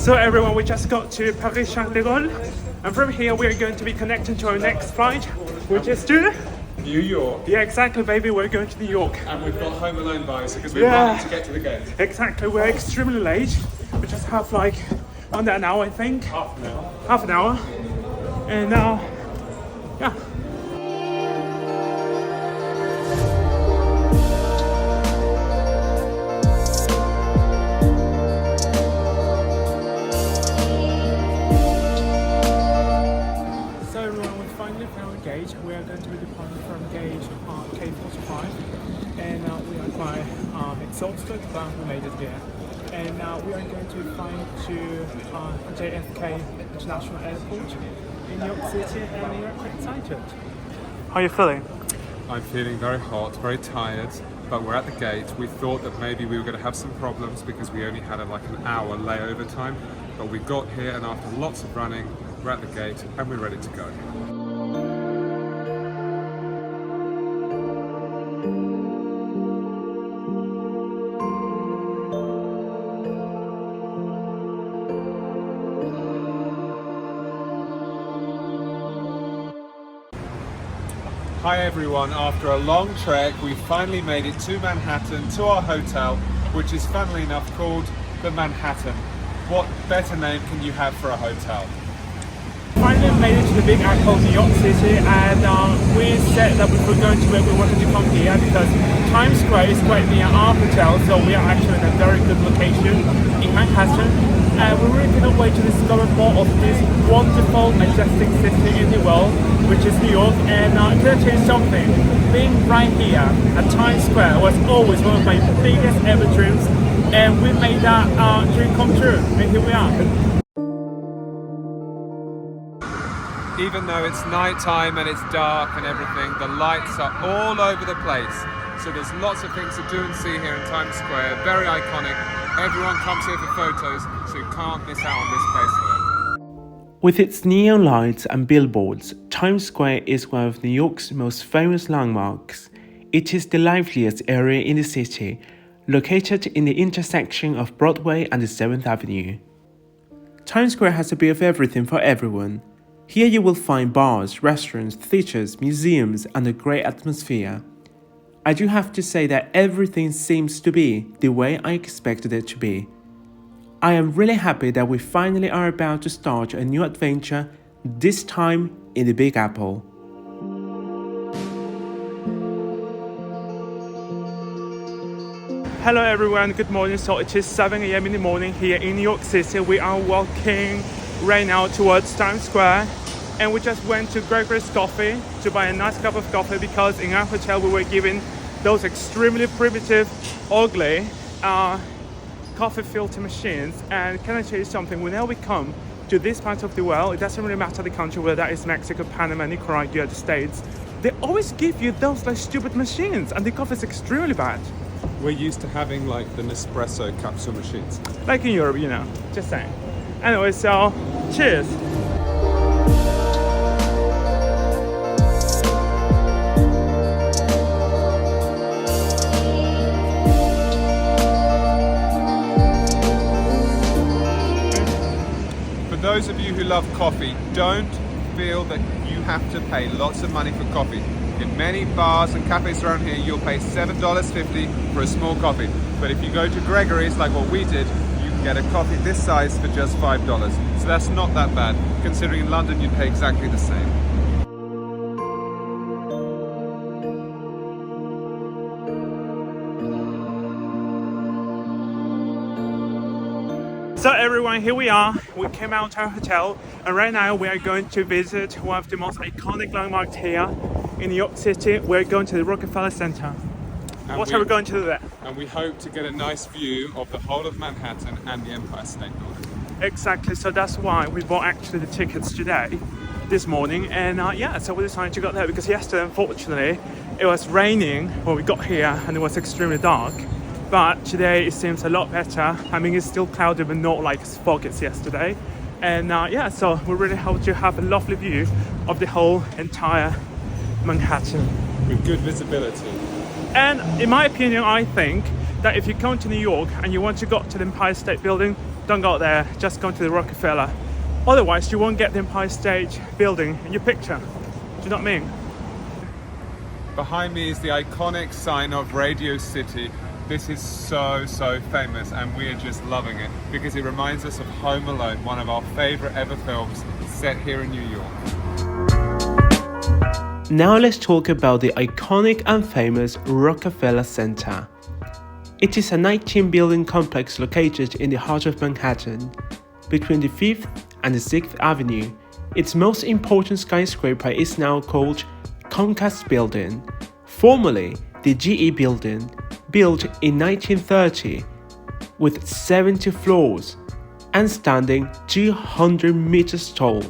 So everyone, we just got to Paris Charles de Gaulle, and from here we are going to be connecting to our next flight, which is to New York. Yeah, exactly, baby. We're going to New York. And we've got Home Alone vibes because we're running to get to the gate. Exactly. We're extremely late. We just have like under an hour, I think. Half an hour. Half an hour. And now, yeah. So everyone, we finally found a gate. We are going to be departing from gate K45, and we are quite exhausted, but we made it here. And now we are going to fly to JFK International Airport in New York City, and we are quite excited. How are you feeling? I'm feeling very hot, very tired, but we're at the gate. We thought that maybe we were going to have some problems because we only had like an hour layover time, but we got here, and after lots of running, we're at the gate and we're ready to go. Hi everyone, after a long trek we finally made it to Manhattan, to our hotel, which is funnily enough called the Manhattan. What better name can you have for a hotel? Finally made it to the Big Apple, New York City, and we said that we were going to where we wanted to come here because Times Square is right near our hotel, so we are actually in a very good location in Manhattan, and we really cannot wait to discover more of this wonderful, majestic city in the world, which is New York. And can I tell you something? Being right here at Times Square was always one of my biggest ever dreams, and we made that dream come true, and here we are. Even though it's night time and it's dark and everything, the lights are all over the place. So there's lots of things to do and see here in Times Square. Very iconic. Everyone comes here for photos, so you can't miss out on this place here. With its neon lights and billboards, Times Square is one of New York's most famous landmarks. It is the liveliest area in the city, located in the intersection of Broadway and the 7th Avenue. Times Square has a bit of everything for everyone. Here you will find bars, restaurants, theatres, museums, and a great atmosphere. I do have to say that everything seems to be the way I expected it to be. I am really happy that we finally are about to start a new adventure, this time in the Big Apple. Hello everyone, good morning. So it is 7 a.m. in the morning here in New York City. We are walking right now towards Times Square, and we just went to Gregory's Coffee to buy a nice cup of coffee because in our hotel we were given those extremely primitive, ugly coffee filter machines. And can I tell you something, whenever we come to this part of the world, it doesn't really matter the country, whether that is Mexico, Panama, Nicaragua, the States, they always give you those like stupid machines, and the coffee is extremely bad. We're used to having like the Nespresso capsule machines. Like in Europe, you know, just saying. Anyway, so cheers. For those of you who love coffee, don't feel that you have to pay lots of money for coffee. In many bars and cafes around here, you'll pay $7.50 for a small coffee. But if you go to Gregory's, like what we did, you can get a coffee this size for just $5. So that's not that bad, considering in London you'd pay exactly the same. So everyone, here we are. We came out to our hotel, and right now we are going to visit one of the most iconic landmarks here in New York City. We're going to the Rockefeller Center. What are we going to do there? And we hope to get a nice view of the whole of Manhattan and the Empire State Building. Exactly, so that's why we bought actually the tickets today, this morning, and yeah, so we decided to go there because yesterday, unfortunately, it was raining when we got here and it was extremely dark. But today it seems a lot better. I mean, it's still cloudy, but not like as foggy as yesterday. And yeah, so we really hope to have a lovely view of the whole entire Manhattan. With good visibility. And in my opinion, I think that if you come to New York and you want to go to the Empire State Building, don't go there, just go to the Rockefeller. Otherwise, you won't get the Empire State Building in your picture. Do you know what I mean? Behind me is the iconic sign of Radio City. This is so famous, and we are just loving it because it reminds us of Home Alone, one of our favorite ever films set here in New York. Now let's talk about the iconic and famous Rockefeller Center. It is a 19-building complex located in the heart of Manhattan, between the 5th and the 6th Avenue. Its most important skyscraper is now called Comcast Building, formerly the GE Building, built in 1930 with 70 floors and standing 200 meters tall.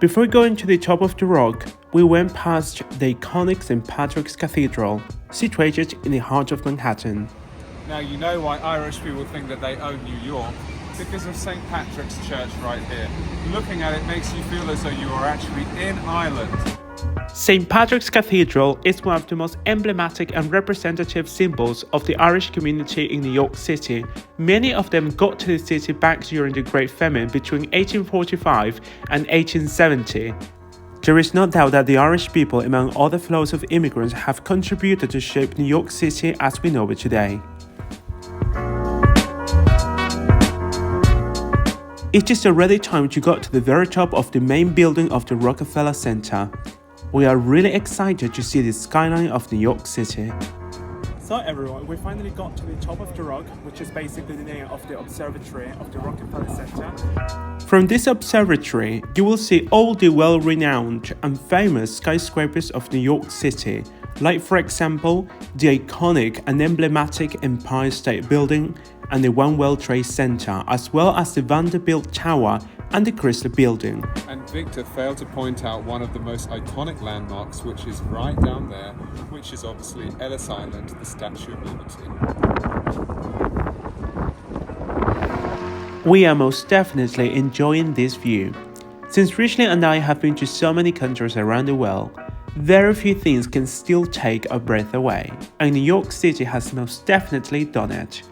Before going to the top of the rock, we went past the iconic St. Patrick's Cathedral, situated in the heart of Manhattan. Now you know why Irish people think that they own New York, because of St. Patrick's Church right here. Looking at it makes you feel as though you are actually in Ireland. St. Patrick's Cathedral is one of the most emblematic and representative symbols of the Irish community in New York City. Many of them got to the city back during the Great Famine between 1845 and 1870. There is no doubt that the Irish people, among other flows of immigrants, have contributed to shape New York City as we know it today. It is already time to go to the very top of the main building of the Rockefeller Center. We are really excited to see the skyline of New York City. So everyone, we finally got to the top of the rock, which is basically the name of the observatory of the Rockefeller Center. From this observatory, you will see all the well-renowned and famous skyscrapers of New York City, like for example, the iconic and emblematic Empire State Building and the One World Trade Center, as well as the Vanderbilt Tower and the Chrysler Building. And Victor failed to point out one of the most iconic landmarks, which is right down there, which is obviously Ellis Island, the Statue of Liberty. We are most definitely enjoying this view. Since Richley and I have been to so many countries around the world, very few things can still take our breath away, and New York City has most definitely done it.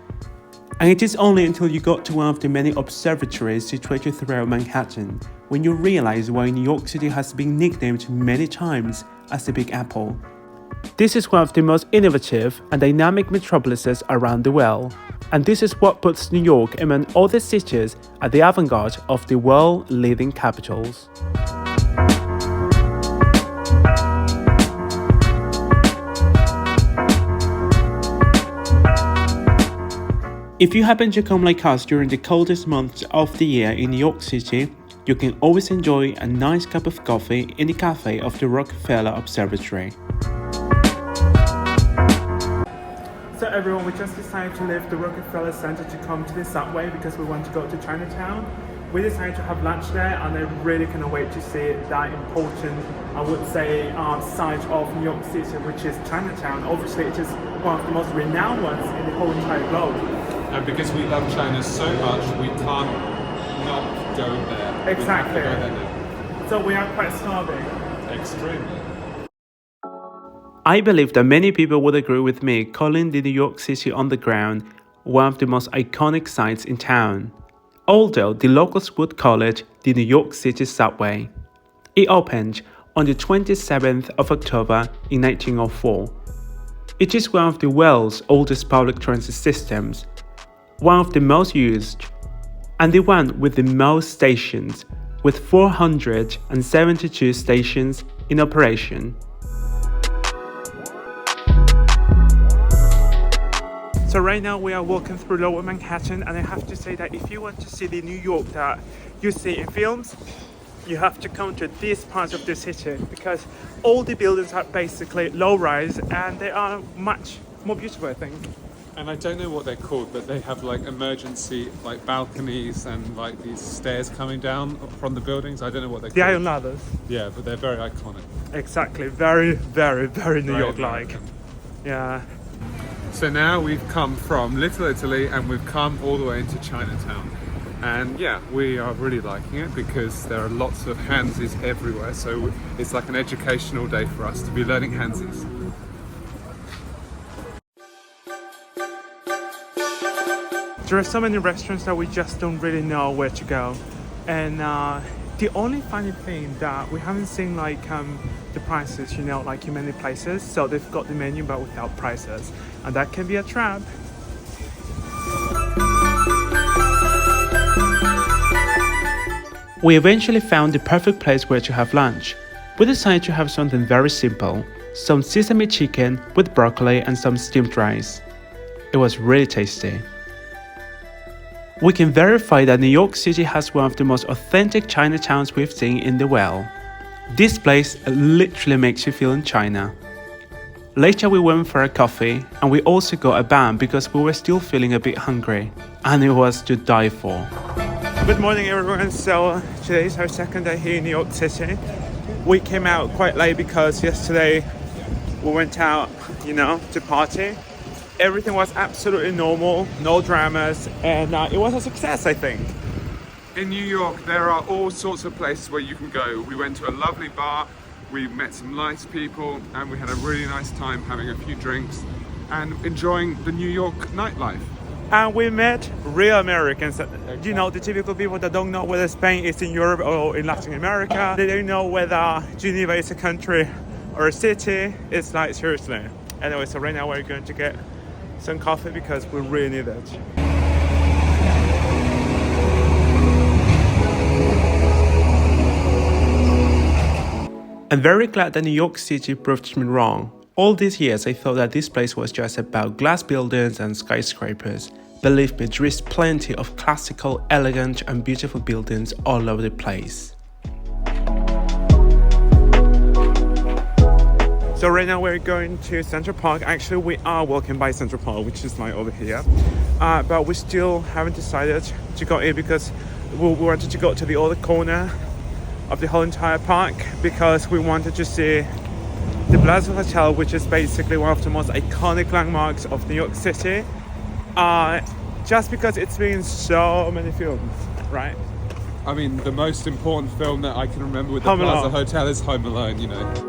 And it is only until you got to one of the many observatories situated throughout Manhattan when you realize why New York City has been nicknamed many times as the Big Apple. This is one of the most innovative and dynamic metropolises around the world, and this is what puts New York among other cities at the avant-garde of the world's leading capitals. If you happen to come like us during the coldest months of the year in New York City, you can always enjoy a nice cup of coffee in the cafe of the Rockefeller Observatory. So everyone, we just decided to leave the Rockefeller Center to come to the subway because we want to go to Chinatown. We decided to have lunch there, and I really cannot wait to see that important, I would say, site of New York City, which is Chinatown. Obviously, it is one of the most renowned ones in the whole entire globe. And because we love China so much, we can't not go there. Exactly. We have to go there now. So we are quite starving. Extremely. I believe that many people would agree with me calling the New York City Underground one of the most iconic sites in town, although the locals would call it the New York City Subway. It opened on the 27th of October in 1904. It is one of the world's oldest public transit systems, one of the most used, and the one with the most stations, with 472 stations in operation. So right now we are walking through Lower Manhattan, and I have to say that if you want to see the New York that you see in films, you have to come to this part of the city because all the buildings are basically low-rise and they are much more beautiful, I think. And I don't know what they're called, but they have like emergency like balconies and like these stairs coming down from the buildings. I don't know what they're The called. Iron Ladders. Yeah, but they're very iconic. Exactly, very, very, very New Very York-like. American. Yeah. So now we've come from Little Italy and we've come all the way into Chinatown. And yeah, we are really liking it because there are lots of handsies everywhere. So it's like an educational day for us to be learning handsies. there are so many restaurants that we just don't really know where to go. And the only funny thing that we haven't seen like the prices, you know, like in many places. So they've got the menu but without prices, and that can be a trap. We eventually found the perfect place where to have lunch. We decided to have something very simple, some sesame chicken with broccoli and some steamed rice. It was really tasty. We can verify that New York City has one of the most authentic Chinatowns we've seen in the world. This place literally makes you feel in China. Later we went for a coffee, and we also got a bun because we were still feeling a bit hungry, and it was to die for. Good morning everyone, so today is our second day here in New York City. We came out quite late because yesterday we went out, you know, to party. Everything was absolutely normal, no dramas, and it was a success, I think. In New York, there are all sorts of places where you can go. We went to a lovely bar, we met some nice people, and we had a really nice time having a few drinks and enjoying the New York nightlife. And we met real Americans, you know, the typical people that don't know whether Spain is in Europe or in Latin America. They don't know whether Geneva is a country or a city. It's like, seriously. Anyway, so right now we're going to get some coffee because we really need it. I'm very glad that New York City proved me wrong. All these years I thought that this place was just about glass buildings and skyscrapers. Believe me, there is plenty of classical, elegant and beautiful buildings all over the place. So right now we're going to Central Park. Actually, we are walking by Central Park, which is like over here. But we still haven't decided to go in because we wanted to go to the other corner of the whole entire park because we wanted to see the Plaza Hotel, which is basically one of the most iconic landmarks of New York City. Just because it's been in so many films, right? I mean, the most important film that I can remember with the Home Plaza Alone. Hotel is Home Alone, you know.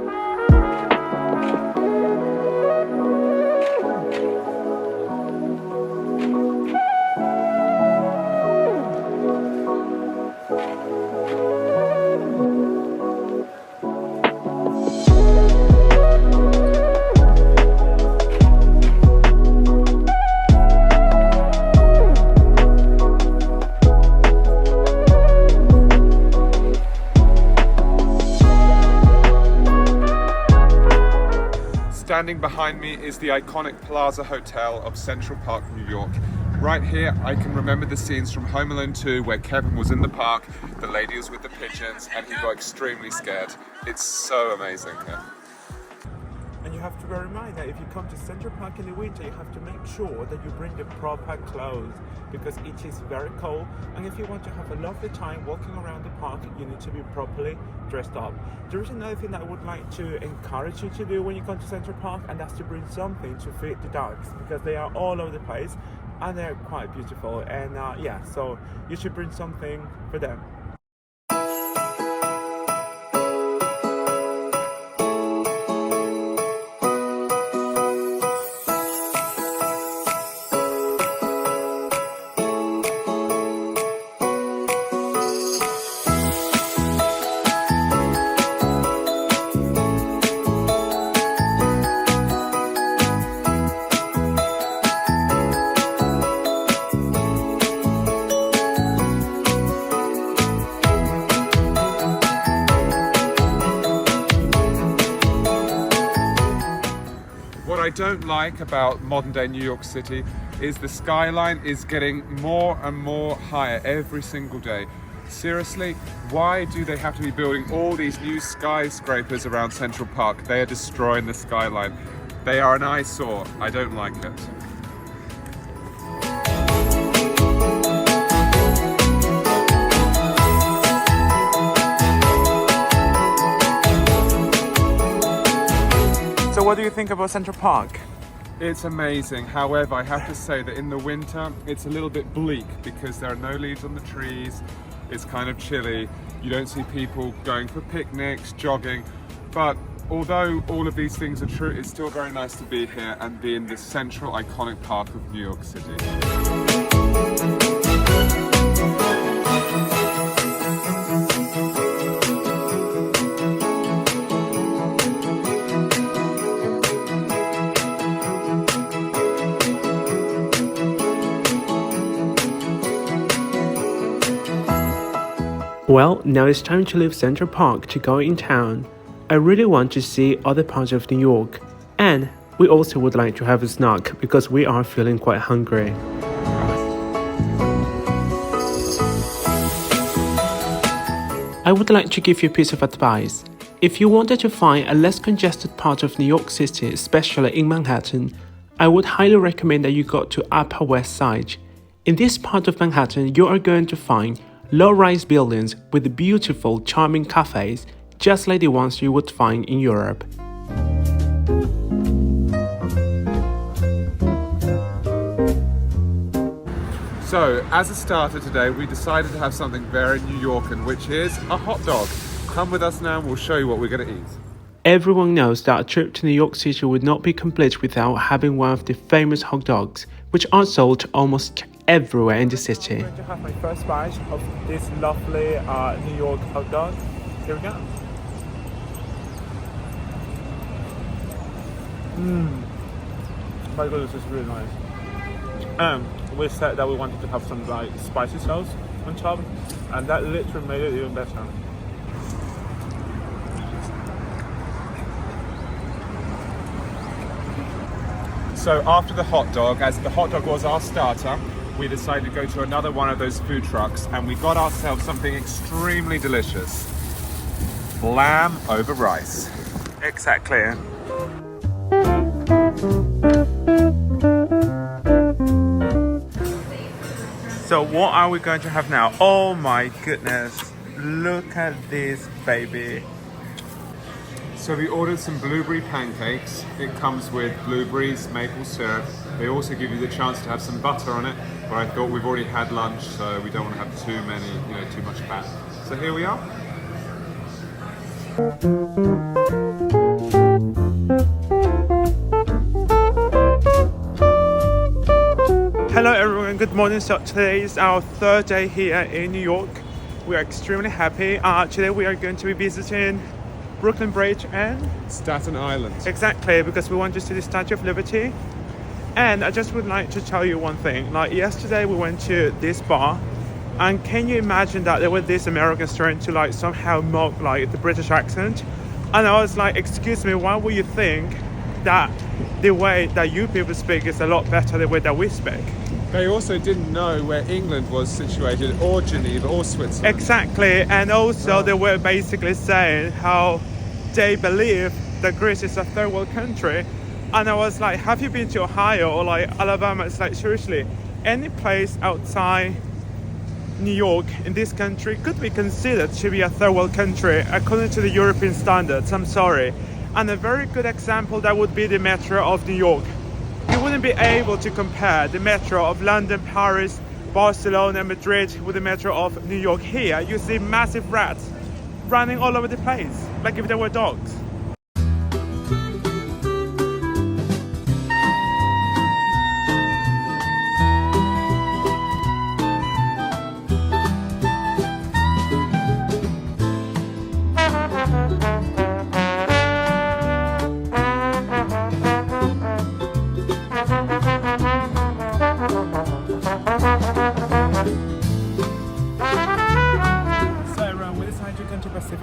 Standing behind me is the iconic Plaza Hotel of Central Park, New York. Right here, I can remember the scenes from Home Alone 2 where Kevin was in the park, the lady was with the pigeons, and he got extremely scared. It's so amazing here. And you have to bear in mind that if you come to Central Park in the winter, you have to make sure that you bring the proper clothes because it is very cold. And if you want to have a lovely time walking around the park, you need to be properly dressed up. There is another thing that I would like to encourage you to do when you come to Central Park, and that's to bring something to feed the dogs because they are all over the place and they're quite beautiful. And yeah, so you should bring something for them. What I don't like about modern day New York City is the skyline is getting more and more higher every single day. Seriously, why do they have to be building all these new skyscrapers around Central Park? They are destroying the skyline. They are an eyesore. I don't like it. So what do you think about Central Park? It's amazing. However, I have to say that in the winter, it's a little bit bleak because there are no leaves on the trees. It's kind of chilly. You don't see people going for picnics, jogging. But although all of these things are true, it's still very nice to be here and be in this central iconic park of New York City. Well, now it's time to leave Central Park to go in town. I really want to see other parts of New York, and we also would like to have a snack because we are feeling quite hungry. I would like to give you a piece of advice. If you wanted to find a less congested part of New York City, especially in Manhattan, I would highly recommend that you go to Upper West Side. In this part of Manhattan, you are going to find low-rise buildings with beautiful, charming cafes, just like the ones you would find in Europe. So, as a starter today, we decided to have something very New Yorkan, which is a hot dog. Come with us now and we'll show you what we're going to eat. Everyone knows that a trip to New York City would not be complete without having one of the famous hot dogs, which are sold almost everywhere in the city. I'm going to have my first bite of this lovely New York hot dog. Here we go. My goodness, it's really nice. We said that we wanted to have some like spicy sauce on top, and that literally made it even better. So after the hot dog, as the hot dog was our starter, we decided to go to another one of those food trucks and we got ourselves something extremely delicious. Lamb over rice. Exactly. So what are we going to have now? Oh my goodness, look at this baby. So we ordered some blueberry pancakes. It comes with blueberries, maple syrup. They also give you the chance to have some butter on it, but I thought we've already had lunch, so we don't want to have too many, too much fat. So here we are. Hello everyone, good morning. So today is our third day here in New York. We are extremely happy. Today we are going to be visiting Brooklyn Bridge and Staten Island. Exactly, because we want to see the Statue of Liberty. And I just would like to tell you one thing. Like yesterday we went to this bar, and can you imagine that there were these Americans trying to like somehow mock like the British accent? And I was like, excuse me, why would you think that the way that you people speak is a lot better than the way that we speak? They also didn't know where England was situated, or Geneva, or Switzerland. Exactly, and also they were basically saying how they believe that Greece is a third world country. And I was like, have you been to Ohio or like Alabama? It's like, seriously, any place outside New York in this country could be considered to be a third world country according to the European standards. I'm sorry. And a very good example that would be the metro of New York. You wouldn't be able to compare the metro of London, Paris, Barcelona, Madrid with the metro of New York. Here you see massive rats running all over the place, like if they were dogs.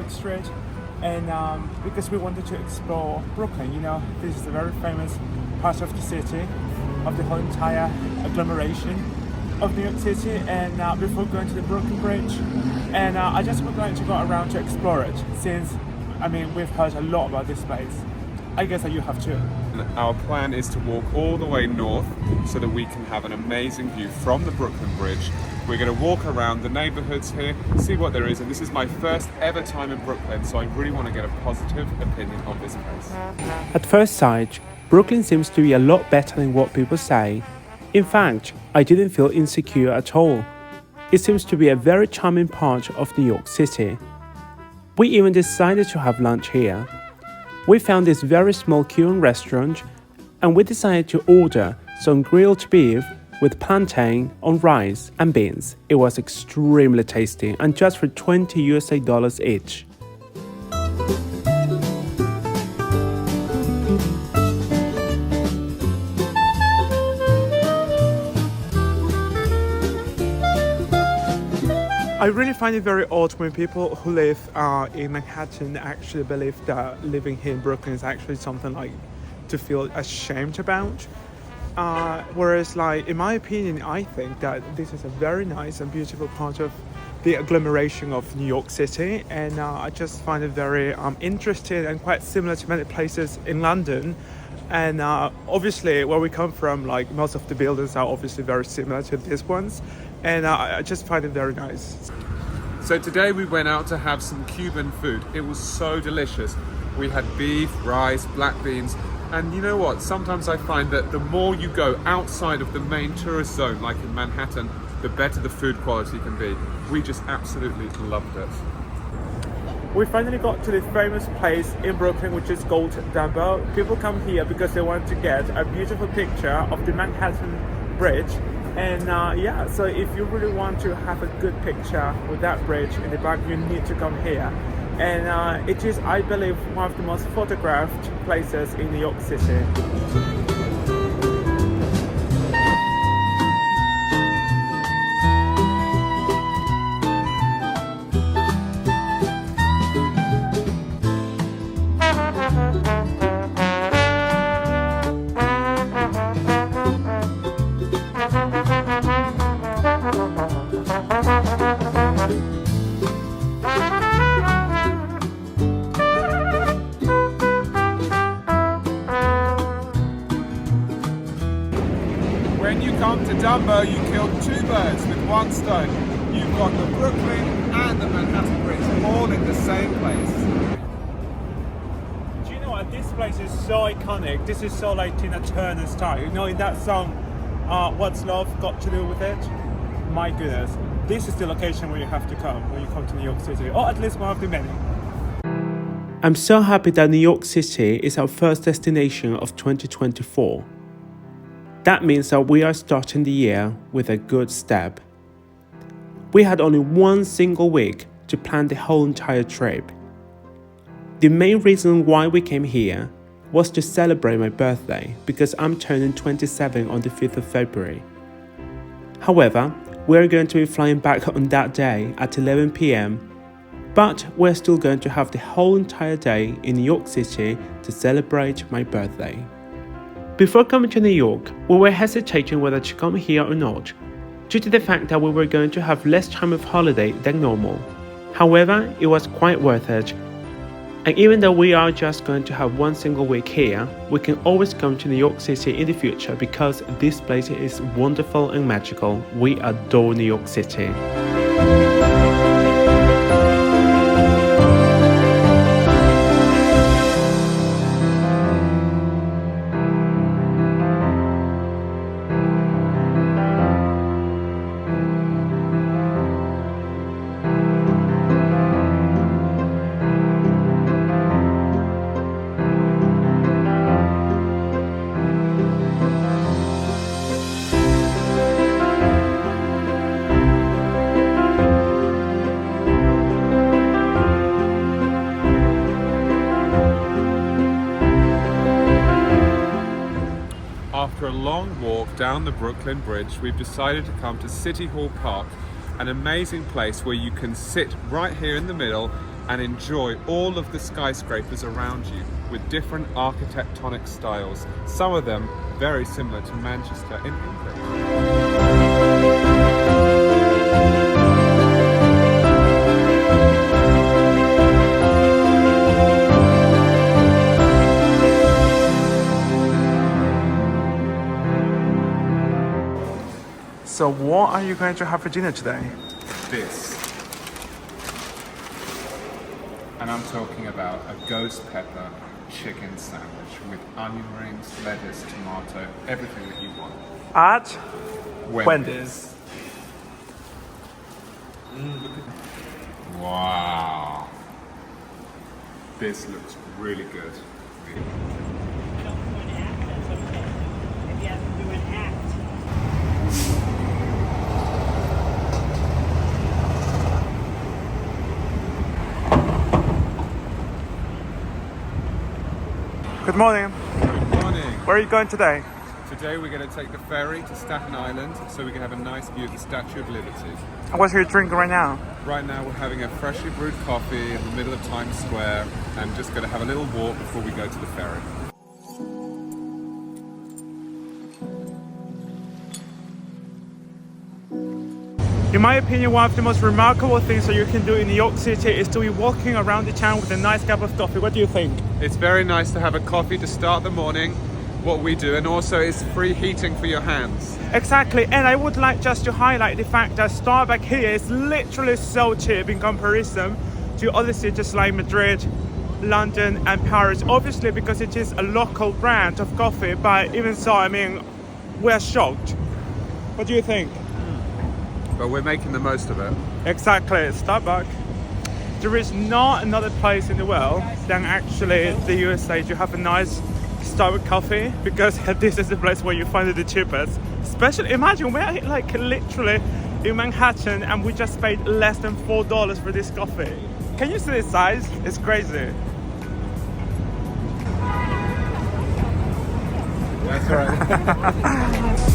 Street, and because we wanted to explore Brooklyn. This is a very famous part of the city, of the whole entire agglomeration of New York City, and before going to the Brooklyn Bridge, and I just would like to go around to explore it, since we've heard a lot about this place. I guess that you have too. Our plan is to walk all the way north so that we can have an amazing view from the Brooklyn Bridge. We're going to walk around the neighborhoods here, see what there is, and this is my first ever time in Brooklyn, so I really want to get a positive opinion of this place. At first sight, Brooklyn seems to be a lot better than what people say. In fact, I didn't feel insecure at all. It seems to be a very charming part of New York City. We even decided to have lunch here. We found this very small Cuban restaurant, and we decided to order some grilled beef, with plantain on rice and beans. It was extremely tasty and just for $20 each. I really find it very odd when people who live in Manhattan actually believe that living here in Brooklyn is actually something like to feel ashamed about. Whereas, like, in my opinion, I think that this is a very nice and beautiful part of the agglomeration of New York City, and I just find it very interesting and quite similar to many places in London. And obviously, where we come from, like, most of the buildings are obviously very similar to these ones, and I just find it very nice. So today we went out to have some Cuban food. It was so delicious. We had beef, rice, black beans, and you know what? Sometimes I find that the more you go outside of the main tourist zone, like in Manhattan, the better the food quality can be. We just absolutely loved it. We finally got to the famous place in Brooklyn, which is called Dumbo. People come here because they want to get a beautiful picture of the Manhattan Bridge. And yeah, so if you really want to have a good picture with that bridge in the back, you need to come here. And it is, I believe, one of the most photographed places in New York City. When you come to Dumbo, you kill two birds with one stone. You've got the Brooklyn and the Manhattan Bridge all in the same place. Do you know what? This place is so iconic. This is so like Tina Turner style. You know, in that song, What's Love Got to Do with It? My goodness. This is the location where you have to come when you come to New York City, or at least one of the many. I'm so happy that New York City is our first destination of 2024. That means that we are starting the year with a good step. We had only one single week to plan the whole entire trip. The main reason why we came here was to celebrate my birthday because I'm turning 27 on the 5th of February. However, we're going to be flying back on that day at 11 p.m, but we're still going to have the whole entire day in New York City to celebrate my birthday. Before coming to New York, we were hesitating whether to come here or not, due to the fact that we were going to have less time of holiday than normal. However, it was quite worth it. And even though we are just going to have one single week here, we can always come to New York City in the future because this place is wonderful and magical. We adore New York City. After a long walk down the Brooklyn Bridge, we've decided to come to City Hall Park, an amazing place where you can sit right here in the middle and enjoy all of the skyscrapers around you with different architectonic styles, some of them very similar to Manchester in England. So what are you going to have for dinner today? This. And I'm talking about a ghost pepper chicken sandwich with onion rings, lettuce, tomato, everything that you want. At Wendy's. Wow. This looks really good. Really good. Don't do an act, that's okay. If you have to do an act. Good morning. Good morning. Where are you going today? Today we're going to take the ferry to Staten Island so we can have a nice view of the Statue of Liberty. And what's your drink right now? Right now we're having a freshly brewed coffee in the middle of Times Square and just going to have a little walk before we go to the ferry. In my opinion, one of the most remarkable things that you can do in New York City is to be walking around the town with a nice cup of coffee. What do you think? It's very nice to have a coffee to start the morning, what we do, and also it's free heating for your hands. Exactly, and I would like just to highlight the fact that Starbucks here is literally so cheap in comparison to other cities like Madrid, London and Paris. Obviously because it is a local brand of coffee, but even so, I mean, we're shocked. What do you think? But we're making the most of it. Exactly, Starbucks. There is not another place in the world than actually the USA to have a nice Starbucks coffee, because this is the place where you find it the cheapest. Especially, imagine we're like literally in Manhattan and we just paid less than $4 for this coffee. Can you see the size? It's crazy. That's right.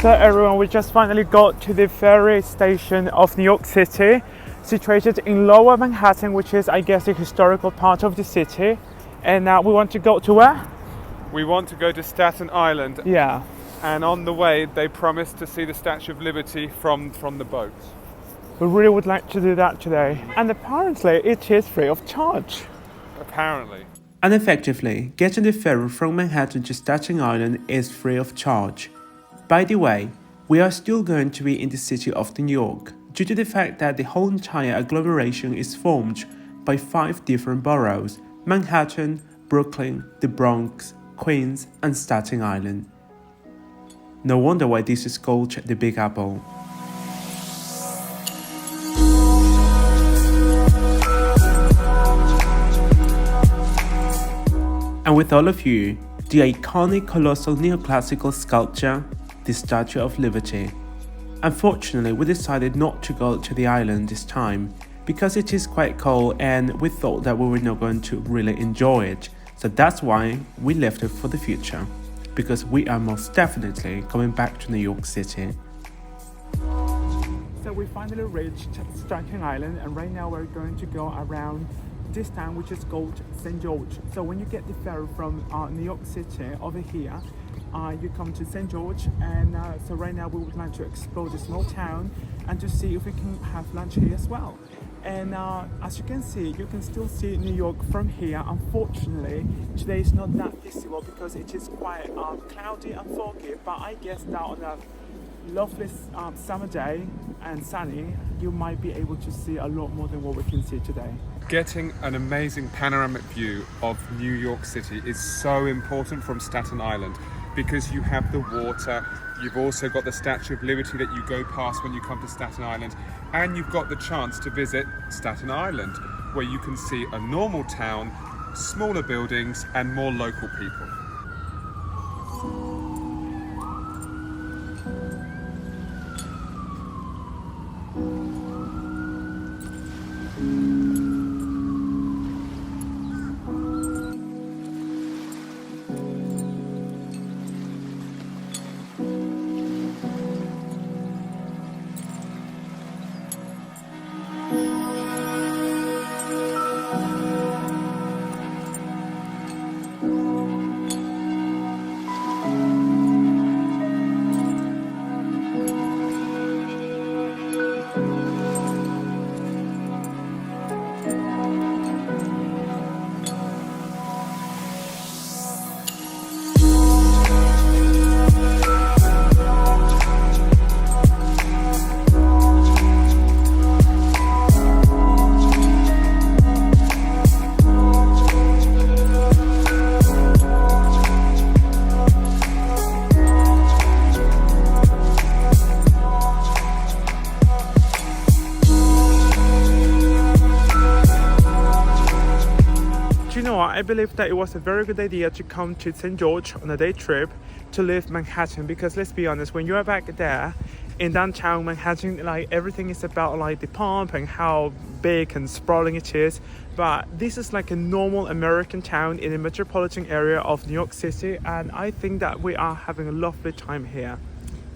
So everyone, we just finally got to the ferry station of New York City, situated in Lower Manhattan, which is, I guess, the historical part of the city. And now we want to go to where? We want to go to Staten Island. Yeah. And on the way, they promised to see the Statue of Liberty from the boat. We really would like to do that today. And apparently it is free of charge. Apparently. And effectively, getting the ferry from Manhattan to Staten Island is free of charge. By the way, we are still going to be in the city of New York, due to the fact that the whole entire agglomeration is formed by 5 different boroughs: Manhattan, Brooklyn, the Bronx, Queens and Staten Island. No wonder why this is called the Big Apple. And with all of you, the iconic colossal neoclassical sculpture, the Statue of Liberty. Unfortunately, we decided not to go to the island this time because it is quite cold and we thought that we were not going to really enjoy it. So that's why we left it for the future, because we are most definitely coming back to New York City. So we finally reached Staten Island, and right now we're going to go around this town, which is called St. George. So when you get the ferry from New York City over here, you come to St. George, and so right now we would like to explore the small town and to see if we can have lunch here as well. And as you can see, you can still see New York from here. Unfortunately, today is not that visible because it is quite cloudy and foggy, but I guess that on a lovely summer day and sunny, you might be able to see a lot more than what we can see today. Getting an amazing panoramic view of New York City is so important from Staten Island, because you have the water, you've also got the Statue of Liberty that you go past when you come to Staten Island, and you've got the chance to visit Staten Island, where you can see a normal town, smaller buildings and more local people. why I believe that it was a very good idea to come to St. George on a day trip to leave Manhattan, because let's be honest, when you're back there in downtown Manhattan, like everything is about like the pump and how big and sprawling it is, but this is like a normal American town in the metropolitan area of New York City, and I think that we are having a lovely time here.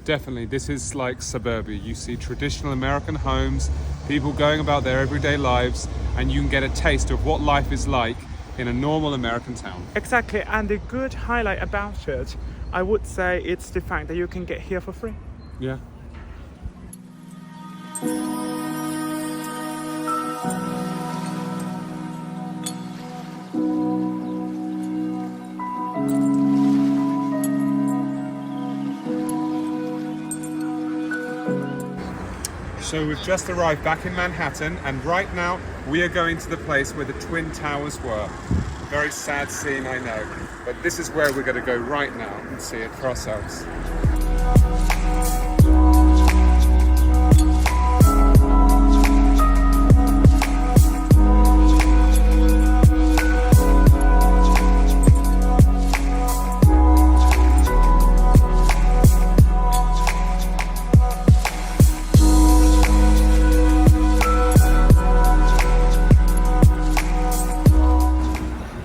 Definitely, this is like suburbia. You see traditional American homes, people going about their everyday lives, and you can get a taste of what life is like in a normal American town. Exactly, and the good highlight about it, I would say, it's the fact that you can get here for free. Yeah. So we've just arrived back in Manhattan, and right now we are going to the place where the Twin Towers were. Very sad scene, I know, but this is where we're going to go right now and see it for ourselves.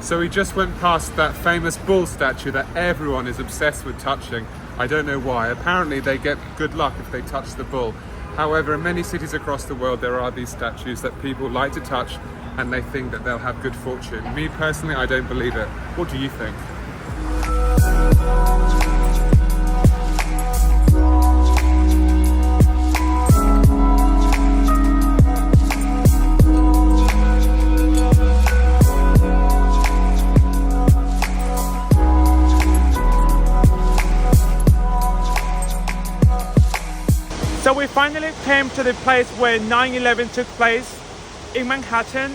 So we just went past that famous bull statue that everyone is obsessed with touching. I don't know why. Apparently they get good luck if they touch the bull. However, in many cities across the world there are these statues that people like to touch and they think that they'll have good fortune. Me personally, I don't believe it. What do you think? So we finally came to the place where 9/11 took place in Manhattan.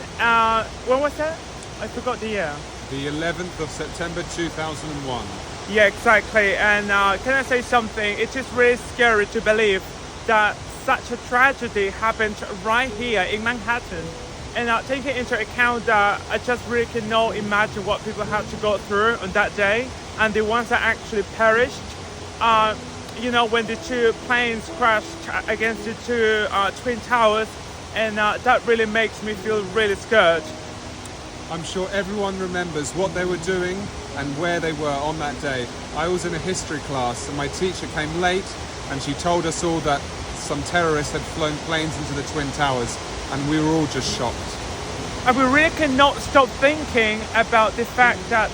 When was that? I forgot the year. The 11th of September 2001. Yeah, exactly. And can I say something? It is really scary to believe that such a tragedy happened right here in Manhattan. And taking into account that I just really cannot imagine what people had to go through on that day, and the ones that actually perished. You know, when the two planes crashed against the two Twin Towers, and that really makes me feel really scared. I'm sure everyone remembers what they were doing and where they were on that day. I was in a history class and my teacher came late and she told us all that some terrorists had flown planes into the Twin Towers, and we were all just shocked. And we really cannot stop thinking about the fact that,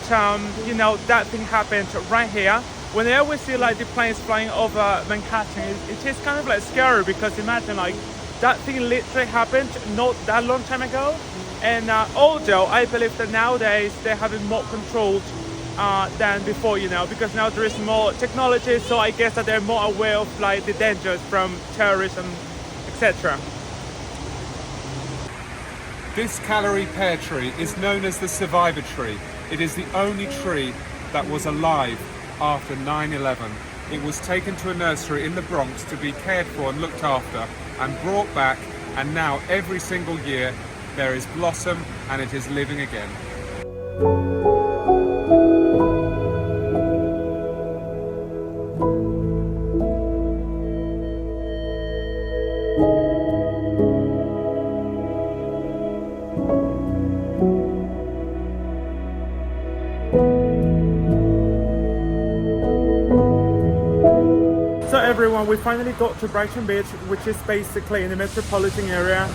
you know, that thing happened right here. Whenever we see like the planes flying over Manhattan, it is kind of like scary, because imagine like that thing literally happened not that long time ago. And although I believe that nowadays they have it more controlled than before, you know, because now there is more technology, so I guess that they're more aware of like the dangers from terrorism, etc. This Callery pear tree is known as the survivor tree. It is the only tree that was alive after 9/11. It was taken to a nursery in the Bronx to be cared for and looked after and brought back, and now every single year there is blossom and it is living again. So everyone, we finally got to Brighton Beach, which is basically in the metropolitan area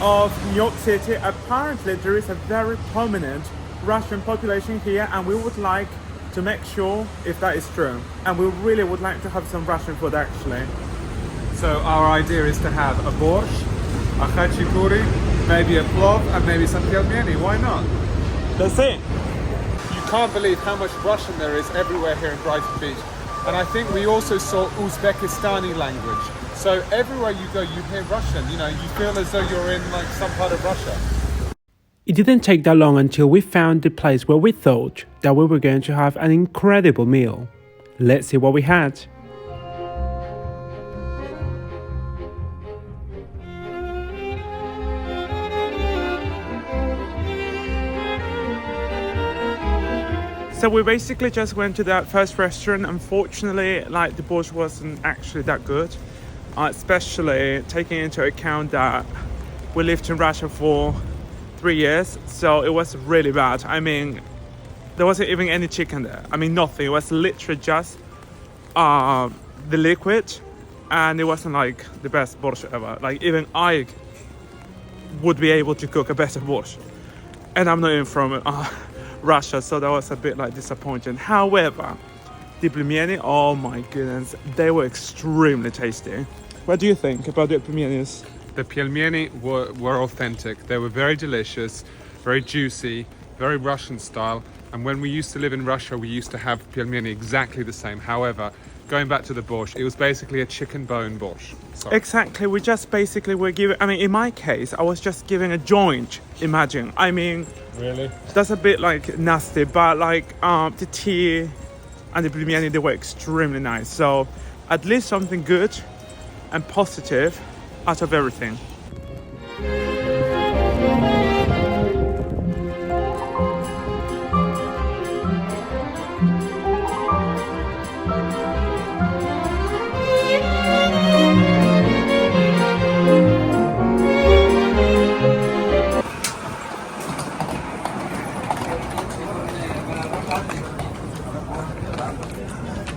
of New York City. Apparently there is a very prominent Russian population here, and we would like to make sure if that is true. And we really would like to have some Russian food actually. So our idea is to have a borscht, a khachapuri, maybe a plov, and maybe some pelmeni. Why not? That's it. You can't believe how much Russian there is everywhere here in Brighton Beach. And I think we also saw Uzbekistani language. So everywhere you go, you hear Russian. You know, you feel as though you're in like some part of Russia. It didn't take that long until we found the place where we thought that we were going to have an incredible meal. Let's see what we had. So we basically just went to that first restaurant. Unfortunately, like the borscht wasn't actually that good, especially taking into account that we lived in Russia for 3 years, so it was really bad. I mean, there wasn't even any chicken there. I mean, nothing. It was literally just the liquid, and it wasn't like the best borscht ever. Like even I would be able to cook a better borscht, and I'm not even from Russia, so that was a bit like disappointing. However, the pelmeni, oh my goodness, they were extremely tasty. What do you think about the pelmenis? The pelmeni were authentic. They were very delicious, very juicy, very Russian style. And when we used to live in Russia, we used to have pelmeni exactly the same. However, going back to the borscht, it was basically a chicken bone borscht. Sorry. Exactly, we just basically were giving, I mean, in my case, I was just giving a joint, imagine. I mean, Really? that's a bit like nasty, but like the tea and the pelmeni, they were extremely nice. So at least something good and positive out of everything.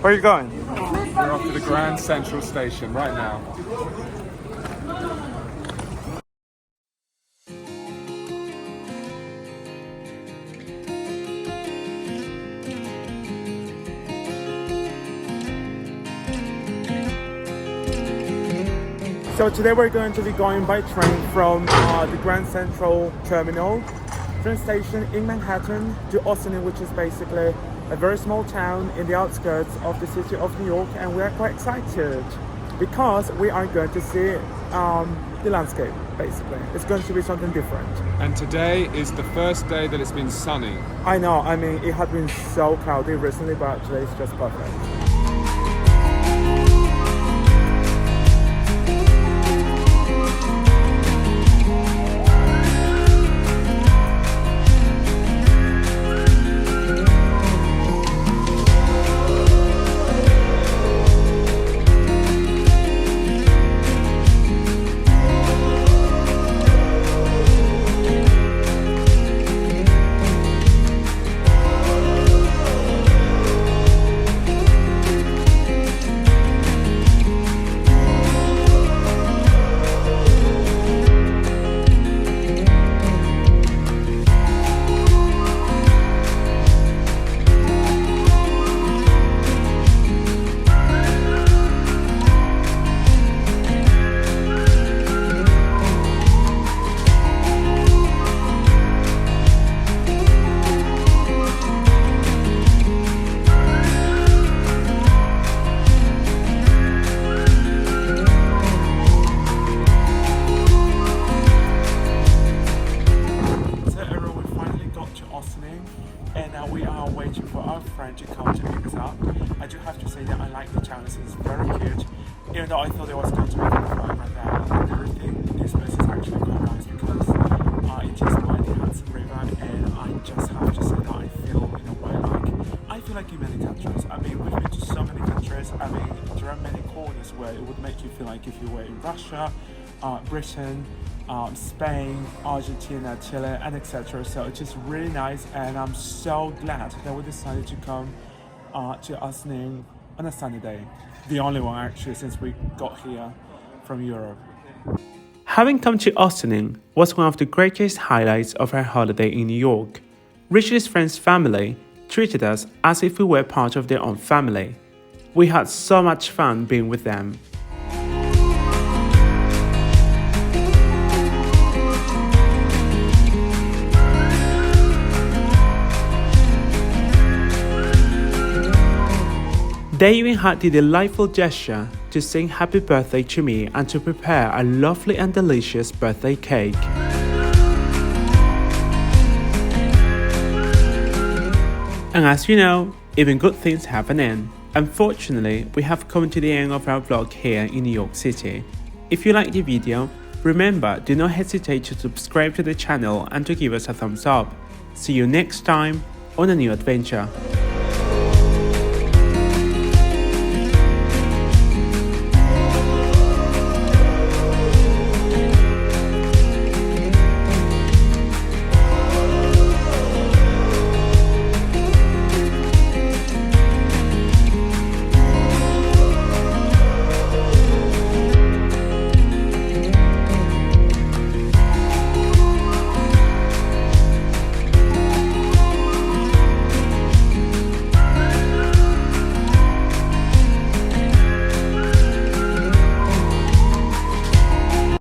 Where are you going? We're off to the Grand Central Station right now. So today we're going to be going by train from the Grand Central Terminal train station in Manhattan to Ossining, which is basically a very small town in the outskirts of the city of New York, and we are quite excited because we are going to see the landscape. Basically, it's going to be something different. And today is the first day that it's been sunny. I know, I mean, it had been so cloudy recently, but today is just perfect. And now we are waiting for our friend to come to pick us up. I do have to say that I like the town. It's very cute. Even though I thought it was going to be kind of like that and everything, this place is actually quite nice because it is by the Hudson River, and I just have to say that I feel in a way like I feel like in many countries. I mean, we've been to so many countries. I mean, there are many corners where it would make you feel like if you were in Russia, Britain, Spain, Argentina, Chile, and etc. So it's just really nice, and I'm so glad that we decided to come to Ossining on a sunny day. The only one actually since we got here from Europe. Having come to Ossining was one of the greatest highlights of our holiday in New York. Richard's friend's family treated us as if we were part of their own family. We had so much fun being with them. They even had the delightful gesture to sing happy birthday to me and to prepare a lovely and delicious birthday cake. And as you know, even good things have an end. Unfortunately, we have come to the end of our vlog here in New York City. If you liked the video, remember, do not hesitate to subscribe to the channel and to give us a thumbs up. See you next time. on a new adventure.